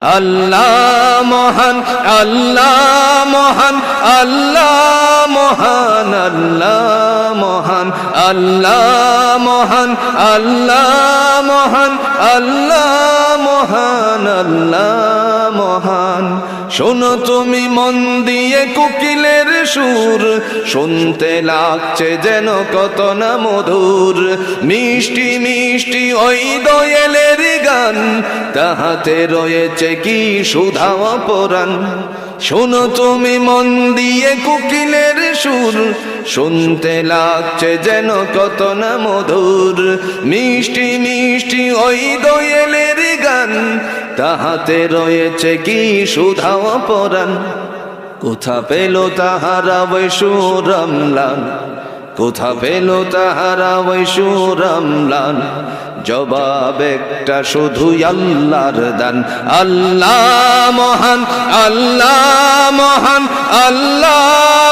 আল্লাহ মহান, আল্লাহ মহান, আল্লাহ মহান, আল্লাহ মহান, আল্লাহ মহান, আল্লাহ মহান, আল্লাহ মহান, আল্লাহ মহান। শোনো তুমি মন দিয়ে কোকিলের সুর, শুনতে লাগছে যেন কত না মধুর। মিষ্টি মিষ্টি ওই দোয়েলের গান, তাহাতে রয়েছে কি সুধা অপরাণ। শোনো তুমি মন দিয়ে কোকিলের সুর, শুনতে লাগছে যেন কত না মধুর। মিষ্টি মিষ্টি ওই দোয়েলের গান, তাহাতে রয়েছে কি সুধা অপরাণ। কোথা পেল তাহারা ওই সুরম্লান, কোথা পেল তাহারা ওই সুরম্লান। জবাব একটা শুধু আল্লাহর দান। আল্লাহ মহান, আল্লাহ মহান, আল্লাহ